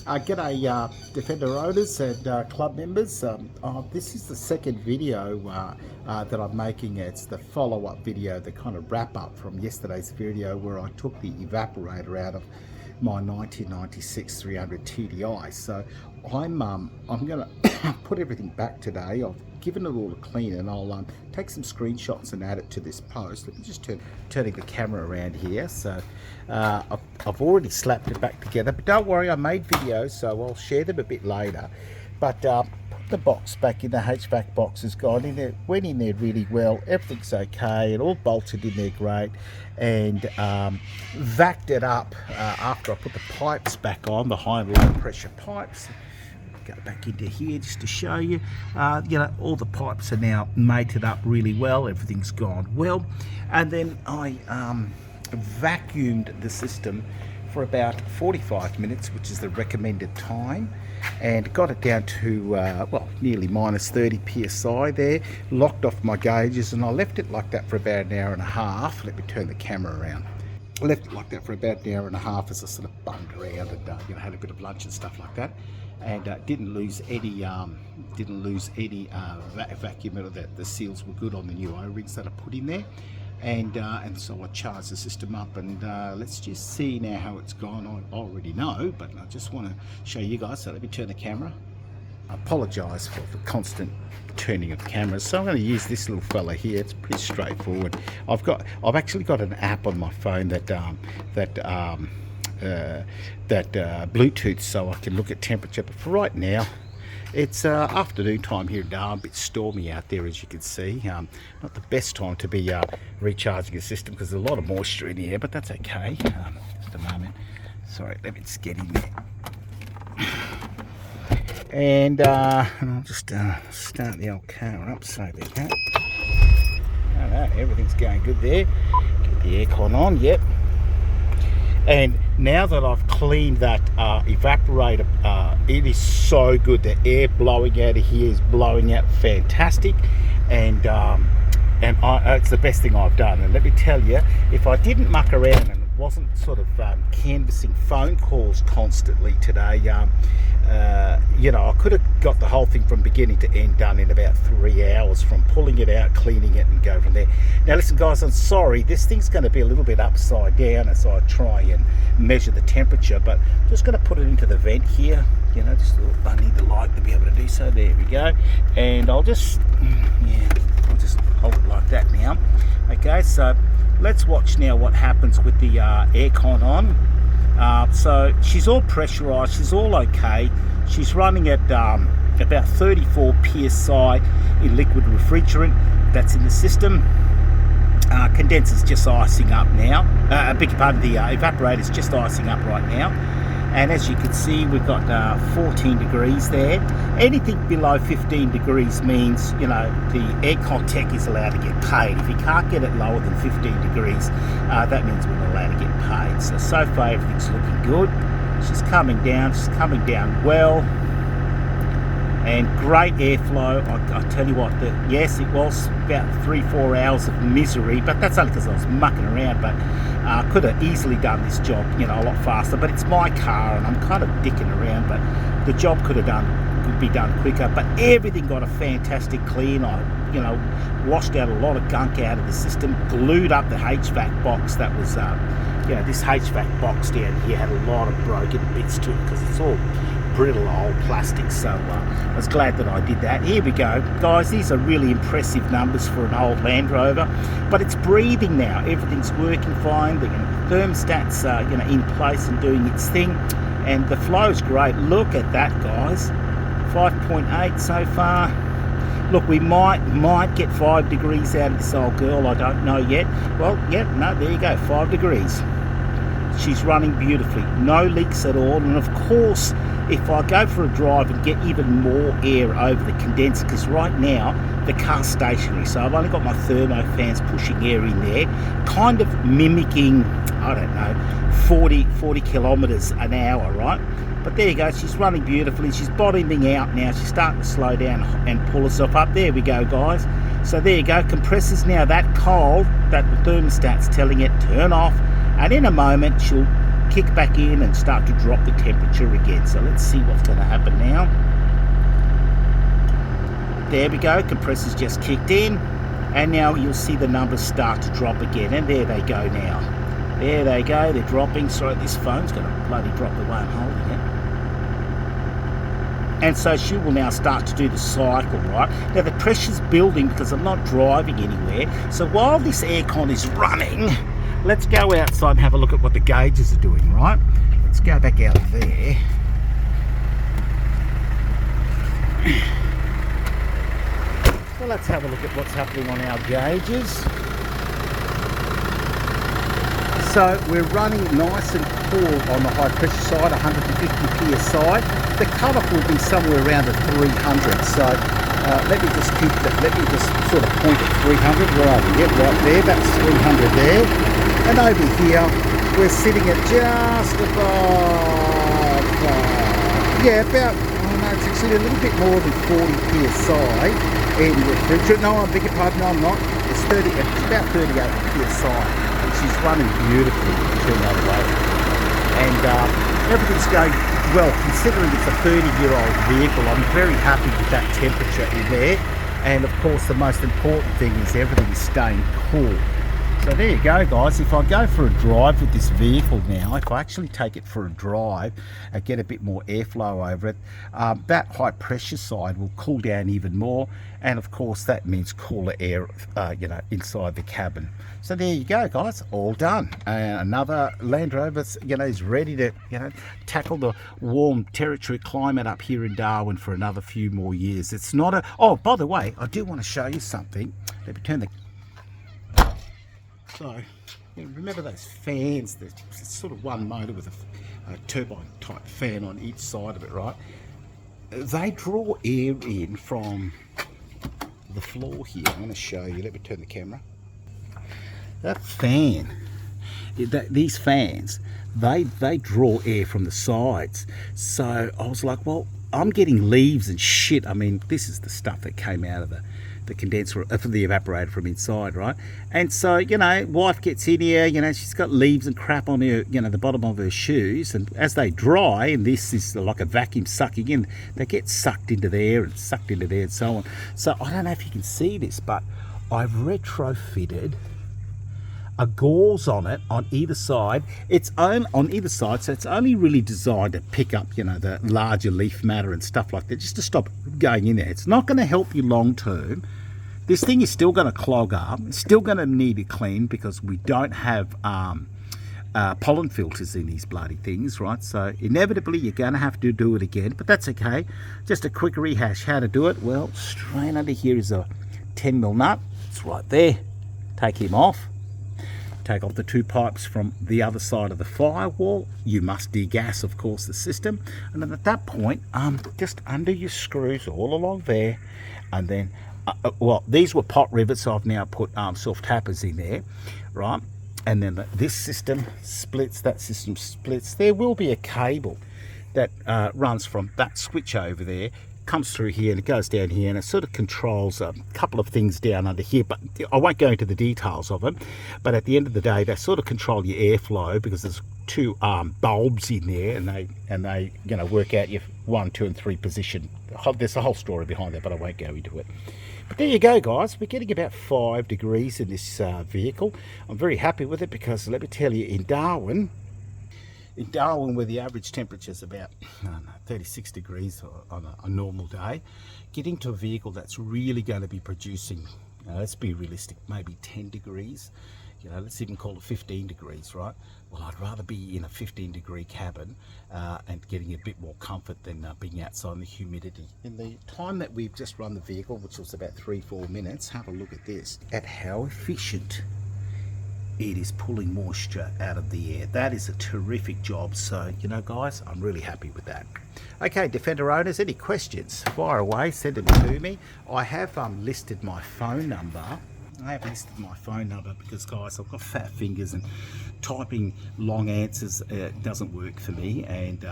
G'day Defender owners and club members. This is the second video that I'm making. It's the follow-up video, the kind of wrap-up from yesterday's video where I took the evaporator out of my 1996 300 TDI. So I'm going to put everything back today. I've given it all a clean, and I'll take some screenshots and add it to this post. Let me just turning the camera around here. So I've already slapped it back together, but don't worry, I made videos, so I'll share them a bit later. But put the box back in, the HVAC box has gone in there, went in there really well, everything's okay, it all bolted in there great, and vacked it up after I put the pipes back on, the high and low pressure pipes. Go back into here just to show you. All the pipes are now mated up really well, everything's gone well. And then I vacuumed the system for about 45 minutes, which is the recommended time, and got it down to nearly minus 30 psi there, locked off my gauges, and I left it like that for about an hour and a half. Let me turn the camera around. I left it like that for about an hour and a half as I sort of bummed around and had a bit of lunch and stuff like that, and didn't lose any vacuum. The seals were good on the new O-rings that I put in there, and so I charged the system up, and let's just see now how it's gone. I already know, but I just want to show you guys. So let me turn the camera. I apologise for the constant turning of cameras, so I'm going to use this little fella here. It's pretty straightforward. I've actually got an app on my phone that Bluetooth, so I can look at temperature. But for right now, it's afternoon time here now. A bit stormy out there, as you can see. Not the best time to be recharging a system because there's a lot of moisture in the air, but that's okay. Just a moment. Sorry, let me just get in there. And I'll just start the old car up. So there you go. All right, everything's going good there. Get the aircon on, yep. And now that I've cleaned that evaporator, it is so good. The air blowing out of here is blowing out fantastic, and it's the best thing I've done. And let me tell you, if I didn't muck around and wasn't sort of canvassing phone calls constantly today, I could have got the whole thing from beginning to end done in about 3 hours, from pulling it out, cleaning it, and go from there. Now listen guys, I'm sorry, this thing's going to be a little bit upside down as I try and measure the temperature, but I'm just going to put it into the vent here, I need the light to be able to do so. There we go. And I'll just hold it like that now. Okay, so let's watch now what happens with the aircon on. So she's all pressurized, she's all okay. She's running at about 34 psi in liquid refrigerant that's in the system. Condenser's just icing up now. Beg your pardon, the evaporator's just icing up right now. And as you can see, we've got 14 degrees there. Anything below 15 degrees means, the aircon tech is allowed to get paid. If you can't get it lower than 15 degrees, that means we're not allowed to get paid. So far everything's looking good. She's coming down well. And great airflow. I tell you what, yes, it was about 3-4 hours of misery, but that's only because I was mucking around. But I could have easily done this job, a lot faster. But it's my car, and I'm kind of dicking around. But the job could be done quicker. But everything got a fantastic clean. I, washed out a lot of gunk out of the system, glued up the HVAC box. That was, this HVAC box down here had a lot of broken bits to it because it's all brittle old plastic, so I was glad that I did that. Here we go, guys. These are really impressive numbers for an old Land Rover, but it's breathing now. Everything's working fine. The thermostat's in place and doing its thing, and the flow's great. Look at that, guys. 5.8 so far. Look, we might get 5 degrees out of this old girl. I don't know yet. Well, no, there you go, 5 degrees. She's running beautifully, no leaks at all. And of course, if I go for a drive and get even more air over the condenser, because right now the car's stationary, so I've only got my thermo fans pushing air in there, kind of mimicking, I don't know, 40 kilometers an hour, right? But there you go, she's running beautifully. She's bottoming out now. She's starting to slow down and pull herself up. There we go, guys. So there you go, compressor's now that cold that the thermostat's telling it turn off, and in a moment she'll kick back in and start to drop the temperature again. So let's see what's going to happen now. There we go, compressor's just kicked in, and now you'll see the numbers start to drop again, and there they go now. There they go, they're dropping. Sorry, this phone's going to bloody drop the way I'm holding it. And so she will now start to do the cycle, right? Now the pressure's building because I'm not driving anywhere. So while this aircon is running, let's go outside and have a look at what the gauges are doing, right? Let's go back out there. So let's have a look at what's happening on our gauges. So we're running nice and cool on the high pressure side, 150 psi. The cutoff will be somewhere around the 300. So let me just sort of point at 300. Where are we? Yep, right there. That's 300 there. And over here, we're sitting at just above, about, it's actually a little bit more than 40 psi in the refrigerant. No, I beg your pardon, no, I'm not. It's about 38 psi. She's running beautifully, turn the other way, and everything's going well. Considering it's a 30-year-old vehicle, I'm very happy with that temperature in there. And of course, the most important thing is everything is staying cool. So there you go, guys. If I go for a drive with this vehicle now, if I actually take it for a drive and get a bit more airflow over it, that high pressure side will cool down even more, and of course that means cooler air inside the cabin. So there you go, guys, all done. Another Land Rover is ready to tackle the warm territory climate up here in Darwin for another few more years. It's not a by the way, I do want to show you something. Let me turn the So, remember those fans? There's sort of one motor with a turbine type fan on each side of it, right? They draw air in from the floor here. I'm going to show you. Let me turn the camera. That fan, these fans, they draw air from the sides. So I was like, well, I'm getting leaves and shit. I mean, this is the stuff that came out of the condenser, for the evaporator from inside, right? And so, wife gets in here, she's got leaves and crap on her, the bottom of her shoes, and as they dry, and this is like a vacuum sucking in, they get sucked into there and sucked into there and so on. So I don't know if you can see this, but I've retrofitted a gauze on it on either side. On either side, so it's only really designed to pick up, the larger leaf matter and stuff like that, just to stop going in there. It's not going to help you long term. This thing is still going to clog up. It's still going to need it cleaned because we don't have pollen filters in these bloody things, right? So inevitably you're going to have to do it again, but that's okay. Just a quick rehash. How to do it? Well, straight under here is a 10mm nut. It's right there. Take him off. Take off the two pipes from the other side of the firewall. You must degas, of course, the system. And then at that point, just undo your screws all along there. And then, these were pot rivets, so I've now put self-tappers in there, right? And then this system splits, that system splits. There will be a cable that runs from that switch over there, comes through here and it goes down here, and it sort of controls a couple of things down under here, but I won't go into the details of it. But at the end of the day, they sort of control your airflow because there's two bulbs in there, and they work out your 1, 2 and 3 position. There's a whole story behind that, but I won't go into it. But there you go, guys. We're getting about 5 degrees in this vehicle. I'm very happy with it because, let me tell you, in Darwin, where the average temperature is about 36 degrees on a normal day, getting to a vehicle that's really going to be producing, let's be realistic, maybe 10 degrees, let's even call it 15 degrees, right? Well, I'd rather be in a 15-degree cabin and getting a bit more comfort than being outside in the humidity. In the time that we've just run the vehicle, which was about 3-4 minutes, have a look at this, at how efficient it is pulling moisture out of the air. That is a terrific job. So, guys, I'm really happy with that. Okay, Defender owners, any questions? Fire away, send them to me. I have listed my phone number I have listed my phone number because, guys, I've got fat fingers and typing long answers doesn't work for me, and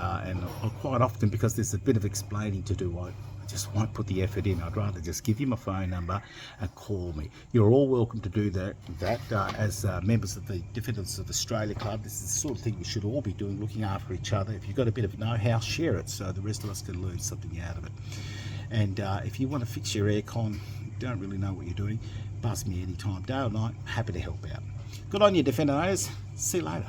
quite often, because there's a bit of explaining to do, I just won't put the effort in. I'd rather just give you my phone number and call me. You're all welcome to do that as members of the Defenders of Australia Club. This is the sort of thing we should all be doing, looking after each other. If you've got a bit of know-how, share it so the rest of us can learn something out of it. And if you want to fix your aircon, don't really know what you're doing, buzz me anytime, day or night. Happy to help out. Good on you, Defender owners. See you later.